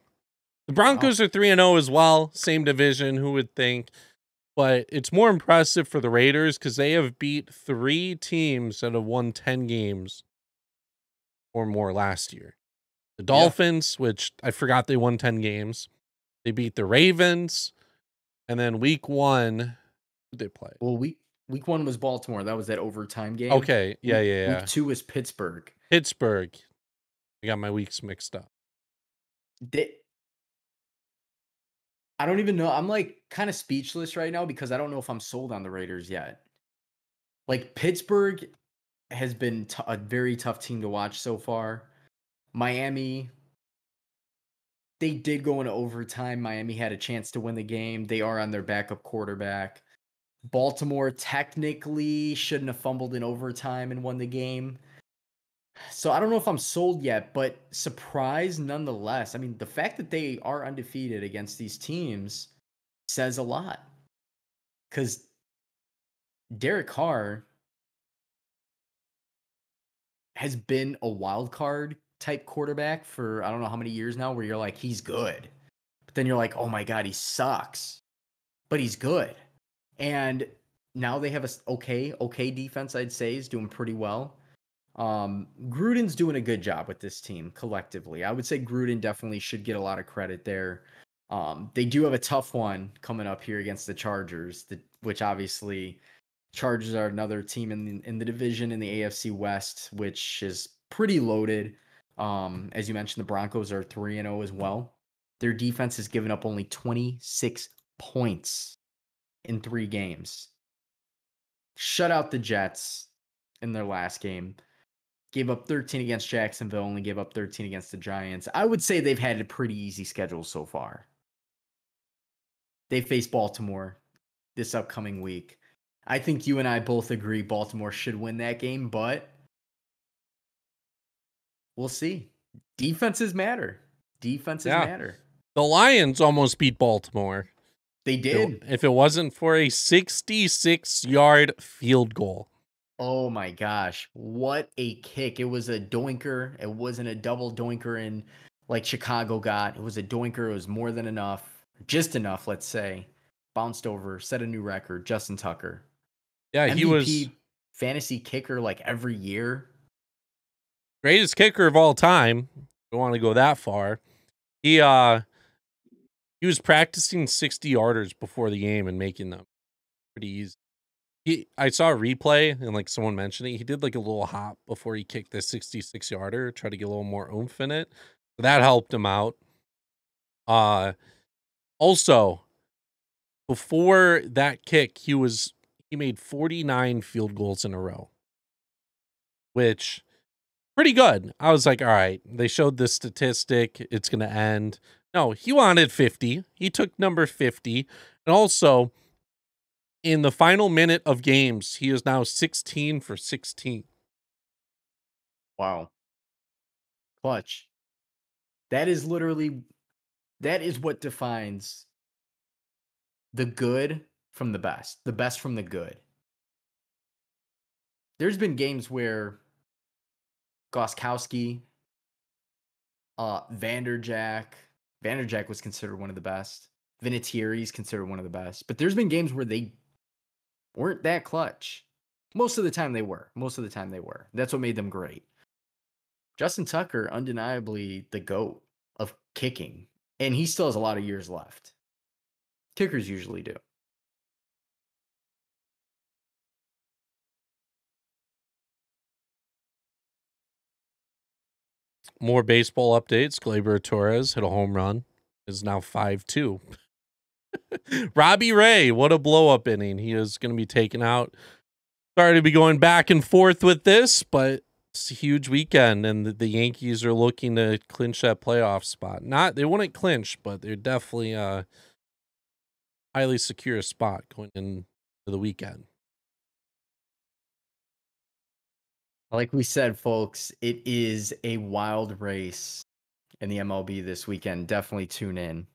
The Broncos are 3-0 as well. Same division, who would think? But it's more impressive for the Raiders because they have beat 3 teams that have won 10 games or more last year. The Dolphins, which I forgot they won 10 games. They beat the Ravens. And then week 1, who they play? Well, week 1 was Baltimore. That was that overtime game. Okay. Yeah. Week 2 was Pittsburgh. Pittsburgh. I got my weeks mixed up. I don't even know. I'm like kind of speechless right now because I don't know if I'm sold on the Raiders yet. Like Pittsburgh has been a very tough team to watch so far. Miami, they did go into overtime. Miami had a chance to win the game. They are on their backup quarterback. Baltimore technically shouldn't have fumbled in overtime and won the game. So I don't know if I'm sold yet, but surprised nonetheless. I mean, the fact that they are undefeated against these teams says a lot. Because Derek Carr has been a wild card type quarterback for I don't know how many years now, where you're like, he's good. But then you're like, oh my God, he sucks. But he's good. And now they have a okay defense, I'd say, is doing pretty well. Gruden's doing a good job with this team collectively. I would say Gruden definitely should get a lot of credit there. They do have a tough one coming up here against the Chargers, which obviously Chargers are another team in the division in the AFC West, which is pretty loaded. As you mentioned, the Broncos are 3-0 as well. Their defense has given up only 26 points in 3 games. Shut out the Jets in their last game. Gave up 13 against Jacksonville, only gave up 13 against the Giants. I would say they've had a pretty easy schedule so far. They faced Baltimore. this upcoming week. I think you and I both agree Baltimore should win that game, but we'll see. Defenses matter. Defenses Yeah. matter. The Lions almost beat Baltimore. They did. If it wasn't for a 66-yard field goal. Oh my gosh. What a kick. It was a doinker. It wasn't a double doinker in like Chicago got. It was a doinker. It was more than enough. Just enough, let's say. Bounced over, set a new record. Justin Tucker. Yeah, MVP he was fantasy kicker like every year. greatest kicker of all time. Don't want to go that far. He was practicing 60-yarders before the game and making them pretty easy. I saw a replay and like someone mentioned it. He did like a little hop before he kicked the 66-yarder, try to get a little more oomph in it. So that helped him out. Also, before that kick, he made 49 field goals in a row, which pretty good. I was like, all right, they showed this statistic. It's going to end. No, he wanted 50. He took number 50. And also, in the final minute of games, he is now 16 for 16. Wow. Clutch. That is what defines the good from the best from the good. There's been games where Gostkowski, Vanderjack was considered one of the best. Vinatieri's considered one of the best. But there's been games where they weren't that clutch. Most of the time they were. That's what made them great. Justin Tucker, undeniably the GOAT of kicking. And he still has a lot of years left. Kickers usually do. More baseball updates. Gleyber Torres hit a home run. Is now 5-2. Robbie Ray, what a blow-up inning. He is going to be taken out. Sorry to be going back and forth with this, but it's a huge weekend, and the Yankees are looking to clinch that playoff spot. They wouldn't clinch, but they're definitely a highly secure spot going into the weekend. Like we said, folks, it is a wild race in the MLB this weekend. Definitely tune in.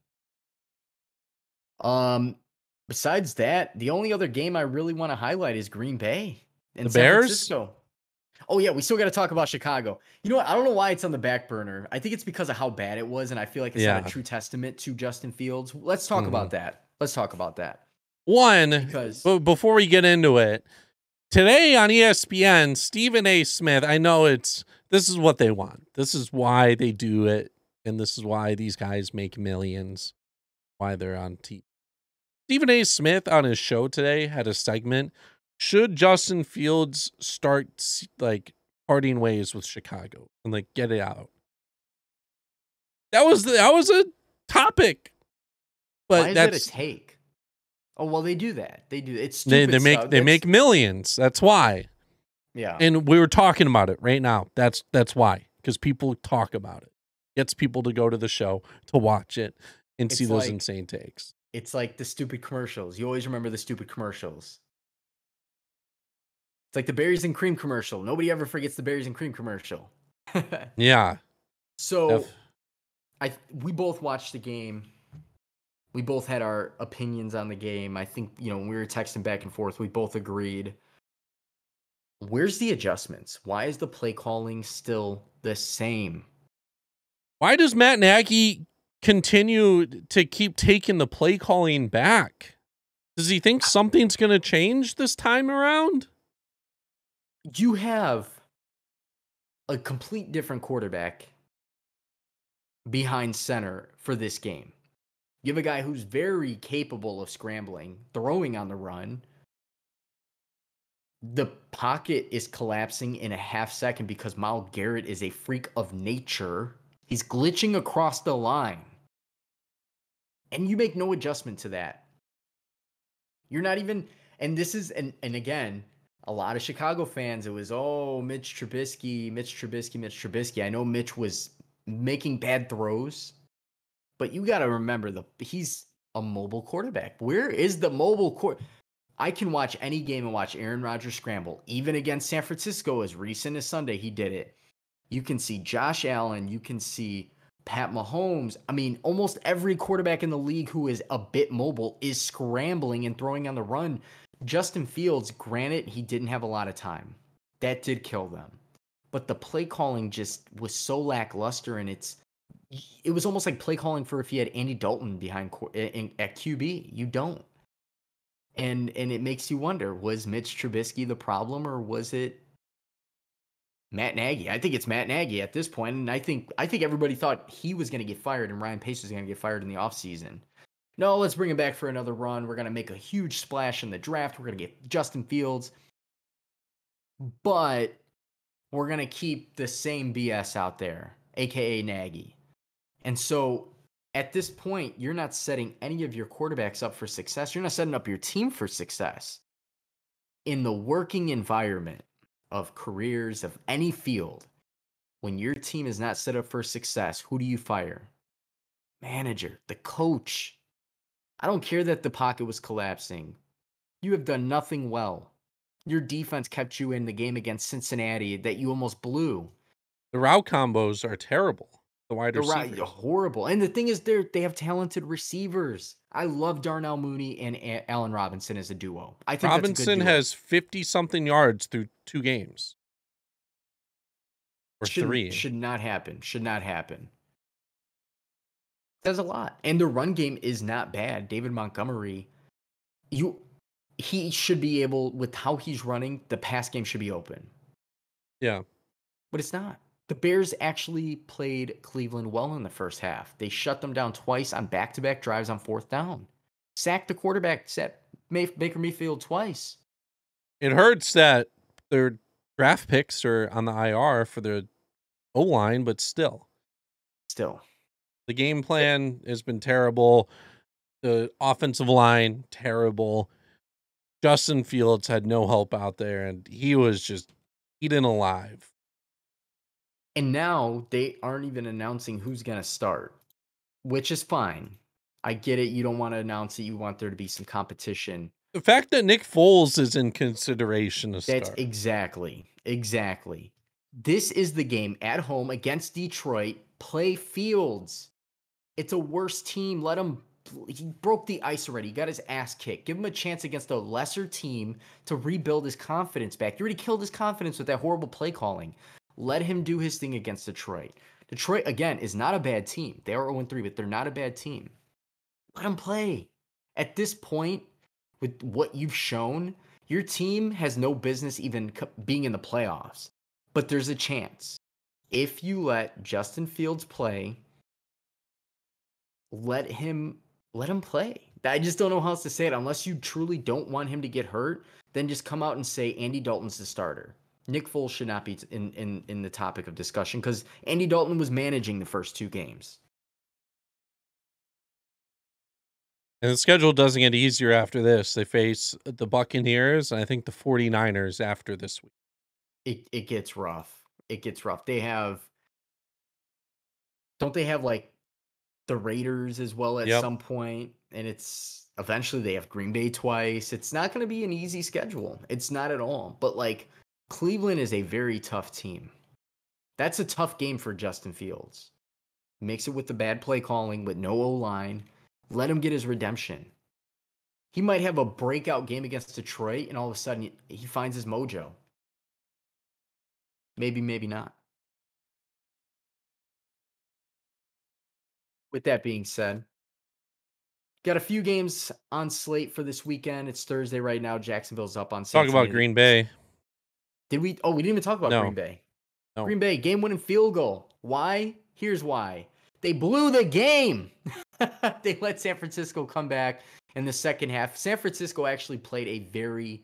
Besides that, the only other game I really want to highlight is Green Bay and The San Bears? Francisco. Oh yeah, we still got to talk about Chicago. You know what? I don't know why it's on the back burner. I think it's because of how bad it was, and I feel like it's not a true testament to Justin Fields. Let's talk about that. But before we get into it, today on ESPN, Stephen A. Smith, I know this is what they want. This is why they do it, and this is why these guys make millions, why they're on TV. Stephen A. Smith on his show today had a segment, should Justin Fields start like parting ways with Chicago and like get it out? That was a topic. But why is that a take? Oh, well, they do that. They do. It's stupid. They make millions. That's why. Yeah. And we were talking about it right now. That's why. Because people talk about it. Gets people to go to the show to watch it and see those insane takes. It's like the stupid commercials. You always remember the stupid commercials. It's like the berries and cream commercial. Nobody ever forgets the berries and cream commercial. Yeah. So we both watched the game. We both had our opinions on the game. I think, when we were texting back and forth, we both agreed. Where's the adjustments? Why is the play calling still the same? Why does Matt Nagy continue to keep taking the play calling back? Does he think something's going to change this time around? You have a complete different quarterback behind center for this game. You have a guy who's very capable of scrambling, throwing on the run. The pocket is collapsing in a half second because Myles Garrett is a freak of nature. He's glitching across the line. And you make no adjustment to that. You're not even, and this is, and again, a lot of Chicago fans, it was, Mitch Trubisky. I know Mitch was making bad throws, but you got to remember he's a mobile quarterback. Where is the mobile quarterback? I can watch any game and watch Aaron Rodgers scramble. Even against San Francisco, as recent as Sunday, he did it. You can see Josh Allen. You can see Pat Mahomes. I mean, almost every quarterback in the league who is a bit mobile is scrambling and throwing on the run. Justin Fields, granted, he didn't have a lot of time. That did kill them. But the play calling just was so lackluster, and it was almost like play calling for if you had Andy Dalton behind at QB. You don't. And it makes you wonder, was Mitch Trubisky the problem, or was it Matt Nagy? I think it's Matt Nagy at this point, and I think everybody thought he was going to get fired and Ryan Pace was going to get fired in the offseason. No, let's bring him back for another run. We're going to make a huge splash in the draft. We're going to get Justin Fields. But we're going to keep the same BS out there, a.k.a. Nagy. And so at this point, you're not setting any of your quarterbacks up for success. You're not setting up your team for success. In the working environment of careers of any field, when your team is not set up for success, who do you fire? Manager, the coach. I don't care that the pocket was collapsing. You have done nothing well. Your defense kept you in the game against Cincinnati that you almost blew. The route combos are terrible. The wide receivers. Horrible. And the thing is, they have talented receivers. I love Darnell Mooney and Allen Robinson as a duo. I think Robinson that's a good duo. has 50-something yards through 2 games. Or 3. Should not happen. Should not happen. Says a lot. And the run game is not bad. David Montgomery, he should be able, with how he's running, the pass game should be open. Yeah. But it's not. The Bears actually played Cleveland well in the first half. They shut them down twice on back-to-back drives on 4th down. Sacked the quarterback, set Baker Mayfield twice. It hurts that their draft picks are on the IR for the O-line, but still. The game plan has been terrible. The offensive line, terrible. Justin Fields had no help out there, and he was just eaten alive. And now they aren't even announcing who's going to start, which is fine. I get it. You don't want to announce it. You want there to be some competition. The fact that Nick Foles is in consideration to start. That's exactly. This is the game at home against Detroit. Play Fields. It's a worse team. Let him. He broke the ice already. He got his ass kicked. Give him a chance against a lesser team to rebuild his confidence back. You already killed his confidence with that horrible play calling. Let him do his thing against Detroit. Detroit, again, is not a bad team. They are 0-3, but they're not a bad team. Let him play. At this point, with what you've shown, your team has no business even being in the playoffs. But there's a chance. If you let Justin Fields play, let him play. I just don't know how else to say it. Unless you truly don't want him to get hurt, then just come out and say Andy Dalton's the starter. Nick Foles should not be in the topic of discussion because Andy Dalton was managing the first 2 games. And the schedule doesn't get easier after this. They face the Buccaneers and I think the 49ers after this week. It gets rough. They have, don't they have like the Raiders as well at some point? And it's eventually they have Green Bay twice. It's not going to be an easy schedule. It's not at all. But like, Cleveland is a very tough team. That's a tough game for Justin Fields. Makes it with the bad play calling, with no O-line. Let him get his redemption. He might have a breakout game against Detroit, and all of a sudden he finds his mojo. Maybe, maybe not. With that being said, got a few games on slate for this weekend. It's Thursday right now. Jacksonville's up on San Talk about Green Bay. Did we? Oh, we didn't even talk about Green Bay. No. Green Bay, game-winning field goal. Why? Here's why. They blew the game. They let San Francisco come back in the second half. San Francisco actually played a very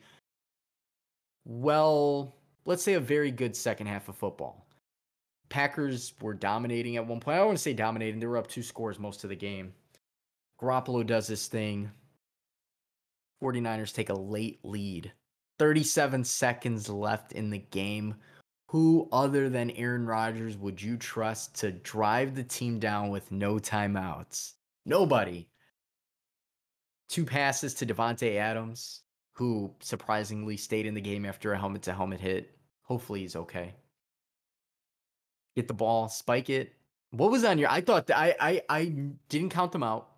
let's say a very good second half of football. Packers were dominating at one point. I don't want to say dominating. They were up 2 scores most of the game. Garoppolo does this thing. 49ers take a late lead. 37 seconds left in the game. Who other than Aaron Rodgers would you trust to drive the team down with no timeouts? Nobody. 2 passes to Devontae Adams, who surprisingly stayed in the game after a helmet-to-helmet hit. Hopefully he's okay. Get the ball, spike it. What was on your? I thought that I didn't count them out.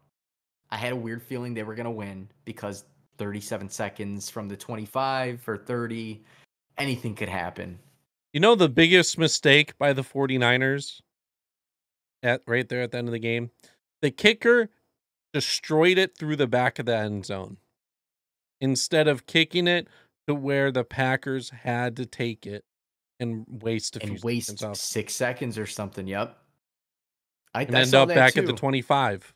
I had a weird feeling they were gonna win because 37 seconds from the 25 or 30, anything could happen. You know the biggest mistake by the 49ers right there at the end of the game? The kicker destroyed it through the back of the end zone instead of kicking it to where the Packers had to take it and waste a few And seconds waste off 6 seconds or something. Yep. and I end saw up that back at the too. 25.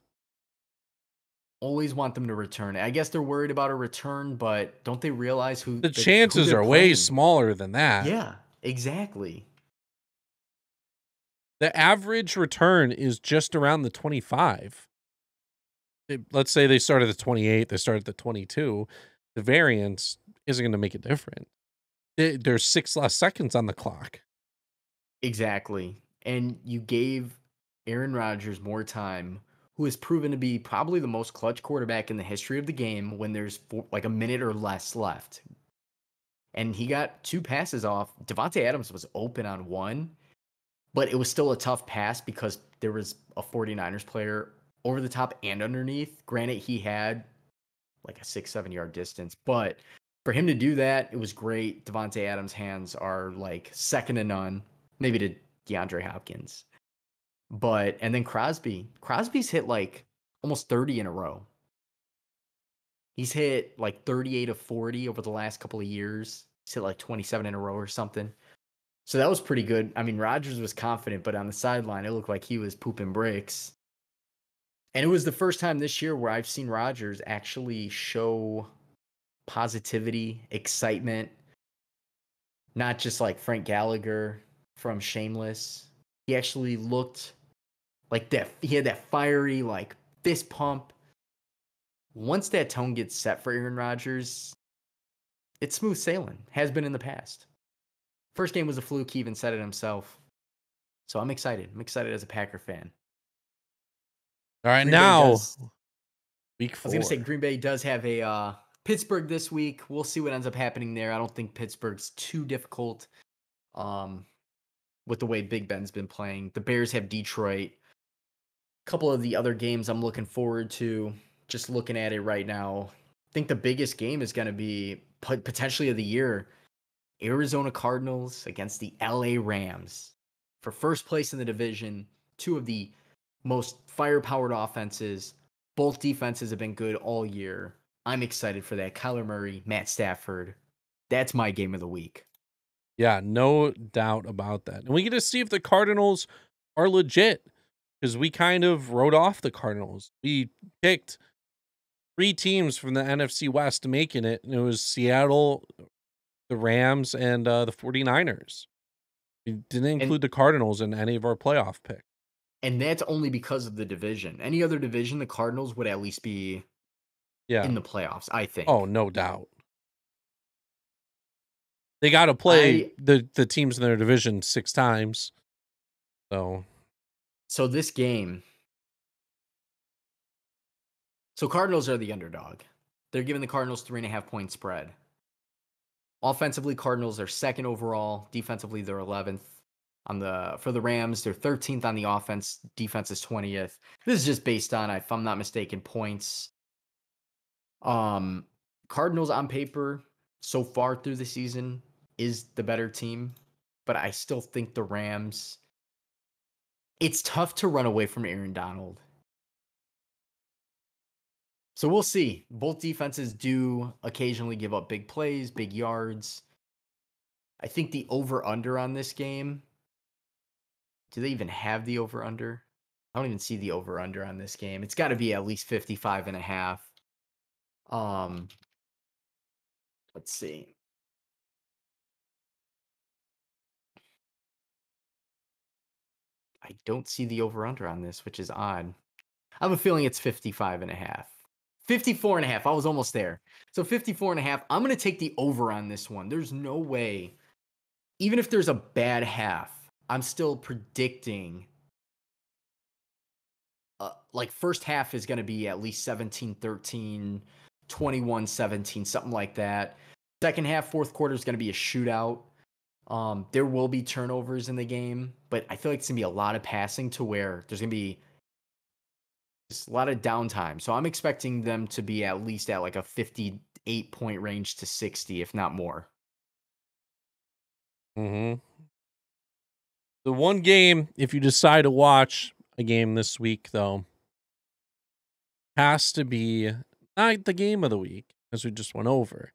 Always want them to return. I guess they're worried about a return, but don't they realize who The who chances they're are way playing? smaller than that. Yeah, exactly. The average return is just around the 25. Let's say they start at the 28, they start at the 22. The variance isn't going to make it different. There's 6 less seconds on the clock. Exactly. And you gave Aaron Rodgers more time, who has proven to be probably the most clutch quarterback in the history of the game when there's like a minute or less left. And he got 2 passes off. Devontae Adams was open on one, but it was still a tough pass because there was a 49ers player over the top and underneath. Granted, he had like a 6-7 yard distance, but for him to do that, it was great. Devontae Adams' hands are like second to none, maybe to DeAndre Hopkins. And then Crosby's hit like almost 30 in a row. He's hit like 38 of 40 over the last couple of years. He's hit like 27 in a row or something. So that was pretty good. I mean, Rodgers was confident, but on the sideline, it looked like he was pooping bricks. And it was the first time this year where I've seen Rodgers actually show positivity, excitement, not just like Frank Gallagher from Shameless. He actually looked like that. He had that fiery, like fist pump. Once that tone gets set for Aaron Rodgers, it's smooth sailing. Has been in the past. First game was a fluke. He even said it himself. So I'm excited. I'm excited as a Packer fan. All right, Green Bay now does. week I 4. was gonna say Green Bay does have a Pittsburgh this week. We'll see what ends up happening there. I don't think Pittsburgh's too difficult. With the way Big Ben's been playing. The Bears have Detroit. A couple of the other games I'm looking forward to. Just looking at it right now, I think the biggest game is going to be potentially of the year. Arizona Cardinals against the LA Rams for first place in the division. 2 of the most fire-powered offenses. Both defenses have been good all year. I'm excited for that. Kyler Murray, Matt Stafford. That's my game of the week. Yeah, no doubt about that. And we get to see if the Cardinals are legit because we kind of wrote off the Cardinals. We picked 3 teams from the NFC West making it, and it was Seattle, the Rams, and the 49ers. We didn't include the Cardinals in any of our playoff picks. And that's only because of the division. Any other division, the Cardinals would at least be in the playoffs, I think. Oh, no doubt. They got to play the teams in their division 6 times. So this game. So Cardinals are the underdog. They're giving the Cardinals 3.5 point spread. Offensively, Cardinals are 2nd overall. Defensively, they're 11th. For the Rams, they're 13th on the offense. Defense is 20th. This is just based on, if I'm not mistaken, points. Cardinals on paper so far through the season is the better team, but I still think the Rams. It's tough to run away from Aaron Donald. So we'll see. Both defenses do occasionally give up big plays, big yards. I think the over-under on this game. Do they even have the over-under? I don't even see the over-under on this game. It's got to be at least 55.5. Let's see. I don't see the over-under on this, which is odd. I have a feeling it's 55.5. 54.5. I was almost there. So 54.5. I'm going to take the over on this one. There's no way. Even if there's a bad half, I'm still predicting like first half is going to be at least 17-13, 21-17, something like that. Second half, fourth quarter is going to be a shootout. There will be turnovers in the game, but I feel like it's going to be a lot of passing to where there's going to be just a lot of downtime. So I'm expecting them to be at least at like a 58-point range to 60, if not more. Mm-hmm. The one game, if you decide to watch a game this week, though, has to be not the game of the week, as we just went over.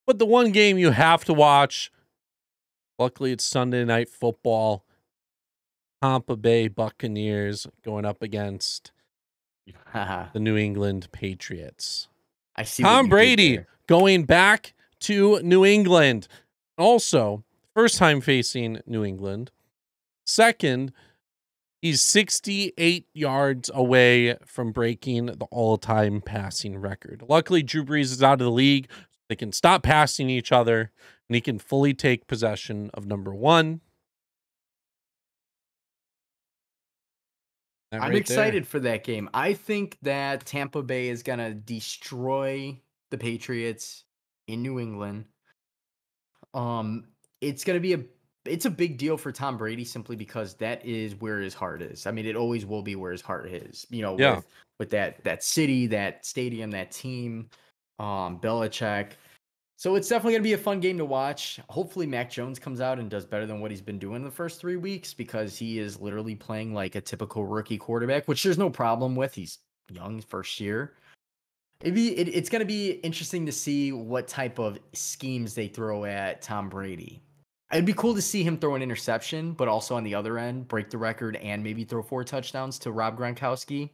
But the one game you have to watch, luckily it's Sunday Night Football, Tampa Bay Buccaneers going up against the New England Patriots. I see Tom Brady going back to New England. Also, first time facing New England. Second, he's 68 yards away from breaking the all-time passing record. Luckily, Drew Brees is out of the league. They can stop passing each other, and he can fully take possession of number one. I'm excited for that game. I think that Tampa Bay is going to destroy the Patriots in New England. It's going to be it's a big deal for Tom Brady simply because that is where his heart is. I mean, it always will be where his heart is. You know, Yeah. with that city, that stadium, that team, Belichick. So it's definitely going to be a fun game to watch. Hopefully Mac Jones comes out and does better than what he's been doing the first 3 weeks, because he is literally playing like a typical rookie quarterback, which there's no problem with. He's young, first year. It's going to be interesting to see what type of schemes they throw at Tom Brady. It'd be cool to see him throw an interception, but also on the other end, break the record and maybe throw 4 touchdowns to Rob Gronkowski.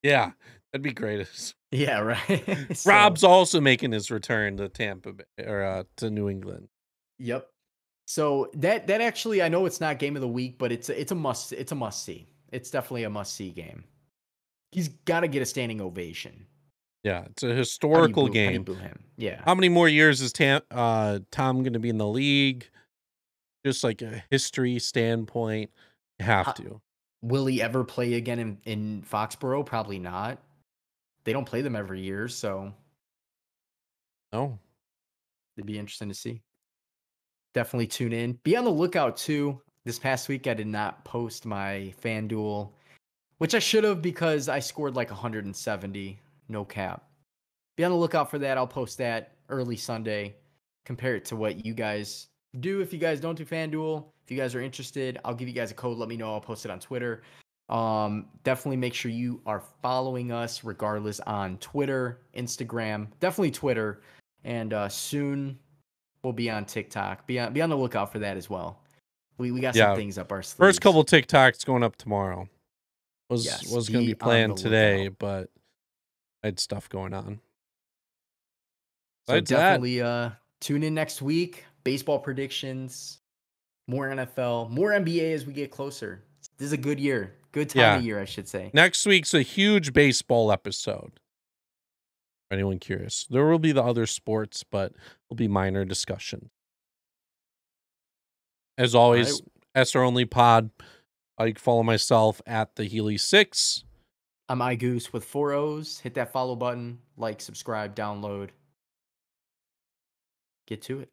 Yeah, that'd be great. Yeah, right. Rob's also making his return to Tampa Bay, or to New England. Yep. So that actually, I know it's not game of the week, but it's a must see. It's definitely a must see game. He's got to get a standing ovation. Yeah, it's a historical game. How do you boo him? Yeah. How many more years is Tom going to be in the league? Just like a history standpoint, you have to. Will he ever play again in Foxborough? Probably not. They don't play them every year, so no. It'd be interesting to see. Definitely tune in. Be on the lookout too. This past week, I did not post my FanDuel, which I should have because I scored like 170, no cap. Be on the lookout for that. I'll post that early Sunday. Compare it to what you guys do. If you guys don't do FanDuel, if you guys are interested, I'll give you guys a code. Let me know. I'll post it on Twitter. Definitely make sure you are following us regardless on Twitter, Instagram, definitely Twitter, and soon we'll be on TikTok. Be on the lookout for that as well. We got some things up our sleeves. First couple TikToks going up tomorrow. Was going to be planned today, but I had stuff going on. So definitely tune in next week. Baseball predictions, more NFL, more NBA as we get closer. This is a good year. Good time of year, I should say. Next week's a huge baseball episode. For anyone curious, there will be the other sports, but it'll be minor discussion. As always, SR Only Pod. You can follow myself at the Healy 6. I'm iGoose with 4 O's. Hit that follow button, like, subscribe, download. Get to it.